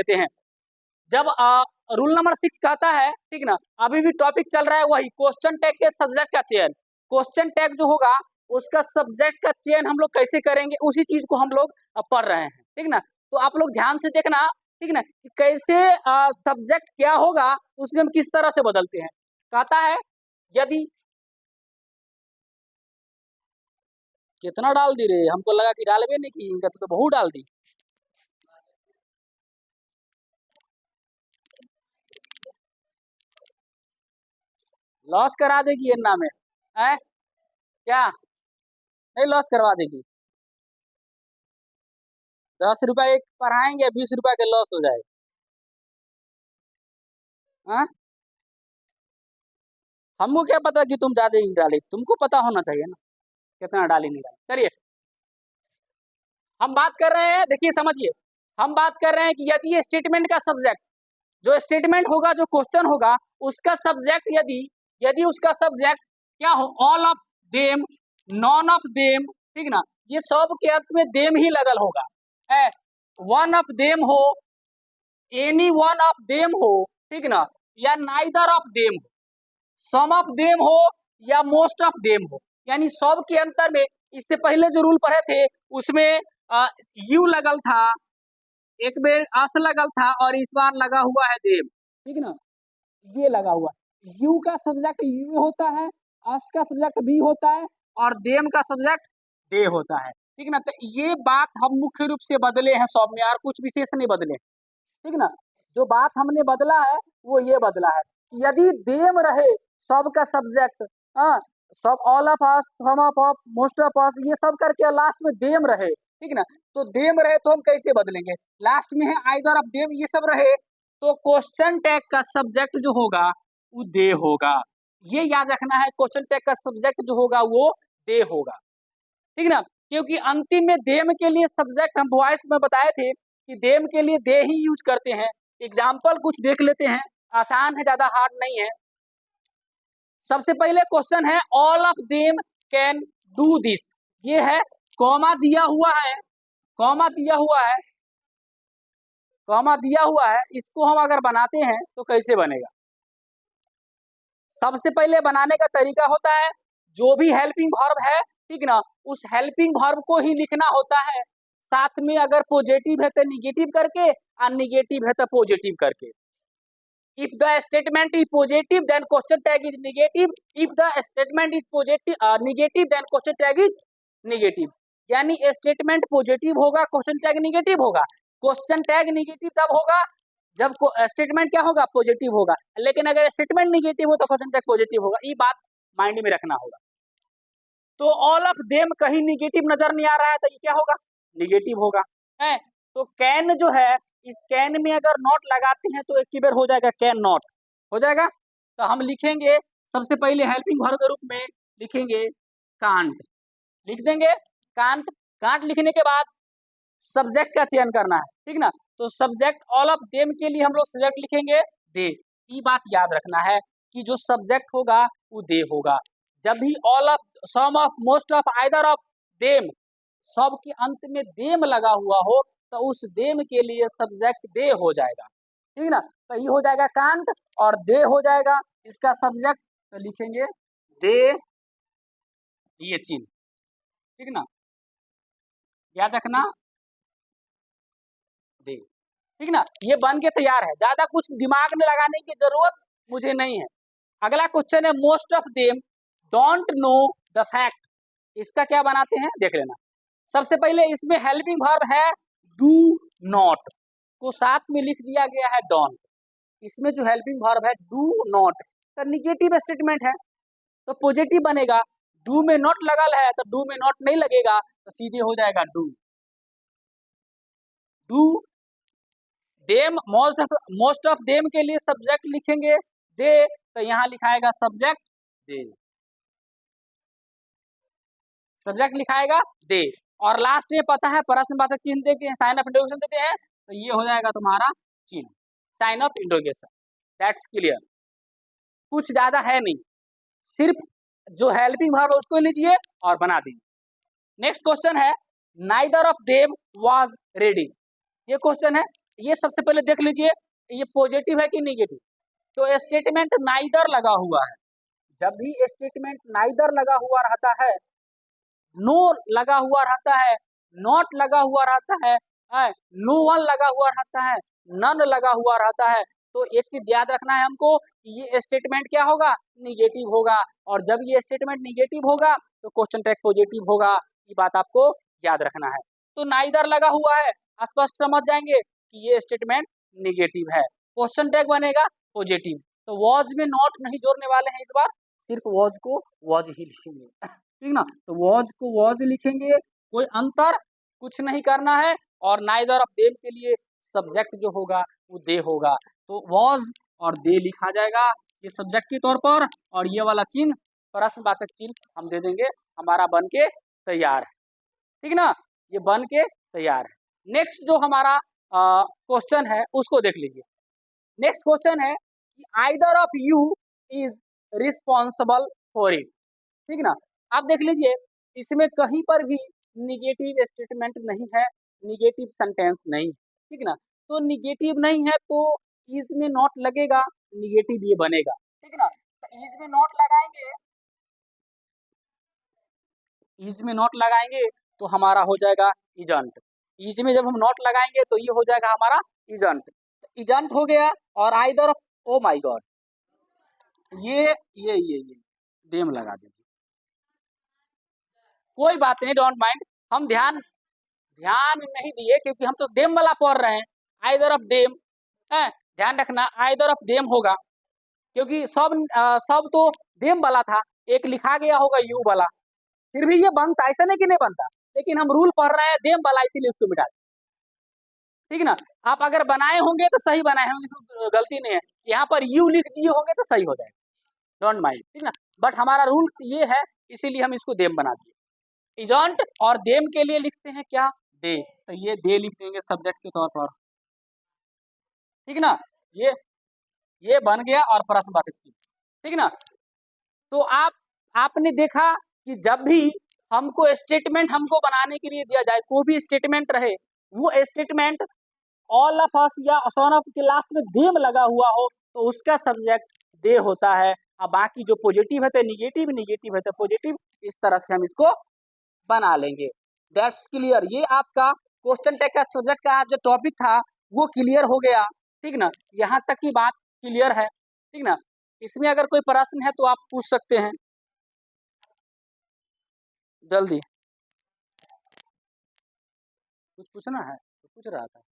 लेते हैं। जब रूल नंबर 6 कहता है, ठीक ना, अभी भी टॉपिक चल रहा है वही क्वेश्चन टैग के सब्जेक्ट का चयन। क्वेश्चन टैग जो होगा उसका सब्जेक्ट का चयन हम लोग कैसे करेंगे, उसी चीज को हम लोग पढ़ रहे हैं, ठीक ना। तो आप लोग ध्यान से देखना, ठीक ना, कि कैसे सब्जेक्ट क्या होगा उसमें हम किस तरह से बदलते हैं। कहता है यदि कितना डाल दी रे, हमको लगा कि डालबे नहीं की, इनका तो बहुत डाल दी। लॉस करा देगी अन्ना में है क्या, नहीं लॉस करवा देगी। 10 रुपया एक पढ़ाएंगे, 20 रुपया के लॉस हो जाएगा। हाँ, हमको क्या पता कि तुम ज्यादा नहीं डाली, तुमको पता होना चाहिए ना कितना डाली नहीं डाली। चलिए हम बात कर रहे हैं, देखिए समझिए, हम बात कर रहे हैं कि यदि स्टेटमेंट का सब्जेक्ट, जो स्टेटमेंट होगा, जो क्वेश्चन होगा उसका सब्जेक्ट, यदि यदि उसका सब्जेक्ट क्या हो, all of them, none of them, ठीक ना, ये सब के अर्थ में देम ही लगल होगा, है वन ऑफ देम हो, एनी वन ऑफ देम हो, ठीक ना, या नाइदर ऑफ देम हो, सम ऑफ देम हो या मोस्ट ऑफ देम हो, यानी सब के अंतर में। इससे पहले जो रूल पढ़े थे उसमें यू लगल था, एक बेर अस लगल था, और इस बार लगा हुआ है देम, ठीक ना, ये लगा हुआ। यू का सब्जेक्ट यू होता है, अस का सब्जेक्ट बी होता है, और देम का सब्जेक्ट दे होता है, ठीक ना। तो ये बात हम मुख्य रूप से बदले हैं सब में, और कुछ विशेष नहीं बदले, ठीक ना। जो बात हमने बदला है वो ये बदला है, यदि देम रहे सब का सब्जेक्ट, हाँ, सब all of us, some of us, most of us, ये सब करके लास्ट में देम रहे, ठीक ना। तो देम रहे तो हम कैसे बदलेंगे, लास्ट में है आइदर ऑफ देम, ये सब रहे तो क्वेश्चन टैग का सब्जेक्ट जो होगा वो दे होगा। ये याद रखना है, क्वेश्चन टैग का सब्जेक्ट जो होगा वो दे होगा, ठीक ना। क्योंकि अंतिम में देम के लिए सब्जेक्ट हम वॉइस में बताए थे कि देम के लिए दे ही यूज करते हैं। एग्जाम्पल कुछ देख लेते हैं, आसान है, ज्यादा हार्ड नहीं है। सबसे पहले क्वेश्चन है all of them can do this, ये है, कॉमा दिया हुआ है, कॉमा दिया हुआ है, कॉमा दिया हुआ है, इसको हम अगर बनाते हैं तो कैसे बनेगा। सबसे पहले बनाने का तरीका होता है, जो भी हेल्पिंग वर्ब है, ठीक ना, उस हेल्पिंग वर्ब को ही लिखना होता है, साथ में अगर पॉजिटिव है तो निगेटिव करके, और निगेटिव है तो पॉजिटिव करके। If the statement is positive then question tag is negative, if the statement is positive negative then question tag is negative. यानी स्टेटमेंट पॉजिटिव होगा, क्वेश्चन टैग नेगेटिव होगा। क्वेश्चन टैग नेगेटिव तब होगा जब statement क्या होगा, positive होगा, लेकिन अगर स्टेटमेंट नेगेटिव हो तो क्वेश्चन टैग पॉजिटिव होगा। ये बात माइंड में रखना होगा। तो ऑल ऑफ देम कहीं निगेटिव नजर नहीं आ रहा है तो ये क्या होगा, निगेटिव होगा, है। तो कैन जो है, इस कैन में अगर नॉट लगाते हैं तो एक ही बार हो जाएगा, कैन नॉट हो जाएगा। तो हम लिखेंगे सबसे पहले हेल्पिंग वर्ब के रूप में लिखेंगे कांट, लिख देंगे कांट। कांट लिखने के बाद सब्जेक्ट का चयन करना है, ठीक ना। तो सब्जेक्ट ऑल ऑफ देम के लिए हम लोग सब्जेक्ट लिखेंगे दे। ये बात याद रखना है कि जो सब्जेक्ट होगा वो दे होगा। जब भी all of, some of, most of, either of them, सब के अंत में देम लगा हुआ हो तो उस देम के लिए सब्जेक्ट दे हो जाएगा, ठीक ना। तो ये हो जाएगा कांट, और दे हो जाएगा इसका सब्जेक्ट, तो लिखेंगे दे, ये चिन्ह, ठीक ना, याद रखना दे, ठीक ना। ये बन के तैयार है, ज्यादा कुछ दिमाग में लगाने की जरूरत मुझे नहीं है। अगला क्वेश्चन है most of them don't know the fact, इसका क्या बनाते हैं देख लेना। सबसे पहले इसमें हेल्पिंग वर्ब है डू नॉट, को साथ में लिख दिया गया है डोंट। इसमें जो हेल्पिंग वर्ब है डू नॉट, तो निगेटिव स्टेटमेंट है तो पॉजिटिव बनेगा। डू में नॉट लगल है तो डू में नॉट नहीं लगेगा, तो सीधे हो जाएगा do. Do them, most of them के लिए सब्जेक्ट लिखेंगे दे, तो यहाँ लिखाएगा सब्जेक्ट दे, सब्जेक्ट लिखाएगा दे। और लास्ट में पता है प्रश्नवाचक चिन्ह देते हैं, साइन ऑफ इंट्रोगेशन देते हैं, तो ये हो जाएगा तुम्हारा चिन्ह, sign of interrogation. That's clear, कुछ ज्यादा है नहीं, सिर्फ जो हेल्पिंग वर्ब है उसको लीजिए और बना दीजिए। नेक्स्ट क्वेश्चन है neither of them was ready, ये क्वेश्चन है। ये सबसे पहले देख लीजिए, ये पॉजिटिव है कि निगेटिव। तो स्टेटमेंट नाइदर लगा हुआ है, जब भी स्टेटमेंट नाइदर लगा हुआ रहता है, नो लगा हुआ रहता है, नॉट लगा हुआ रहता है, नो वन लगा हुआ रहता है, नन लगा हुआ रहता है, तो एक चीज याद रखना है हमको कि ये स्टेटमेंट क्या होगा, निगेटिव होगा। और जब ये स्टेटमेंट निगेटिव होगा तो क्वेश्चन टैग पॉजिटिव होगा, ये बात आपको याद रखना है। तो नाइदर लगा हुआ है, स्पष्ट समझ जाएंगे कि ये स्टेटमेंट निगेटिव है, क्वेश्चन टैग बनेगा पॉजिटिव। तो वॉज में नॉट नहीं जोड़ने वाले हैं इस बार, सिर्फ वॉज को वॉज ही लिखेंगे, ठीक ना। तो वॉज को वॉज लिखेंगे, कोई अंतर कुछ नहीं करना है। और नाइदर ऑफ देम के लिए सब्जेक्ट जो होगा वो दे होगा, तो वॉज और दे लिखा जाएगा ये सब्जेक्ट के तौर पर, और ये वाला चिन्ह प्रश्नवाचक चिन्ह हम दे देंगे, हमारा बन के तैयार है, ठीक ना, ये बन के तैयार है। नेक्स्ट जो हमारा क्वेश्चन है उसको देख लीजिए। नेक्स्ट क्वेश्चन है कि either of you is responsible for it, ठीक ना। आप देख लीजिए, इसमें कहीं पर भी निगेटिव स्टेटमेंट नहीं है, निगेटिव सेंटेंस नहीं, ठीक ना। तो निगेटिव नहीं है तो इज में नॉट लगेगा, निगेटिव ये बनेगा, ठीक ना। तो इज में नॉट लगाएंगे, इज में नॉट लगाएंगे तो हमारा हो जाएगा इजंट। इज में जब हम नॉट लगाएंगे तो ये हो जाएगा हमारा इजंट, इजंट हो गया। और आइदर, ओ माय गॉड, ये देम लगा दीजिए, कोई बात नहीं, डोंट माइंड, हम ध्यान ध्यान नहीं दिए क्योंकि हम तो देम वाला पढ़ रहे हैं, आइदर ऑफ देम है, ध्यान रखना आइदर ऑफ देम होगा, क्योंकि सब तो देम वाला था, एक लिखा गया होगा यू वाला, फिर भी ये बनता, ऐसा नहीं कि नहीं बनता, लेकिन हम रूल पढ़ रहे हैं देम वाला, इसीलिए उसको मिटा, ठीक ना। आप अगर बनाए होंगे तो सही बनाए होंगे, इसमें गलती नहीं है, यहाँ पर यू लिख दिए होंगे तो सही हो जाएगा, डोंट माइंड, ठीक ना। बट हमारा रूल्स ये है, इसीलिए हम इसको देम बना दिए। इजंट और देम के लिए लिखते हैं क्या, दे, तो ये दे लिख देंगे सब्जेक्ट के तौर पर, ठीक ना। ये बन गया और प्रश्नवाचक चिन्ह, ठीक ना। तो आपने देखा कि जब भी हमको स्टेटमेंट हमको बनाने के लिए दिया जाए, कोई भी स्टेटमेंट रहे, वो स्टेटमेंट ऑल ऑफ अस या सन ऑफ के लास्ट में देम लगा हुआ हो तो उसका सब्जेक्ट दे होता है, और बाकी जो पॉजिटिव है तो निगेटिव, निगेटिव है तो पॉजिटिव, इस तरह से हम इसको बना लेंगे। दैट्स क्लियर, ये आपका क्वेश्चन टैग का सब्जेक्ट का जो टॉपिक था वो क्लियर हो गया, ठीक ना। यहाँ तक की बात क्लियर है, ठीक ना। इसमें अगर कोई प्रश्न है तो आप पूछ सकते हैं जल्दी, कुछ पूछना है तो पूछ रहा था।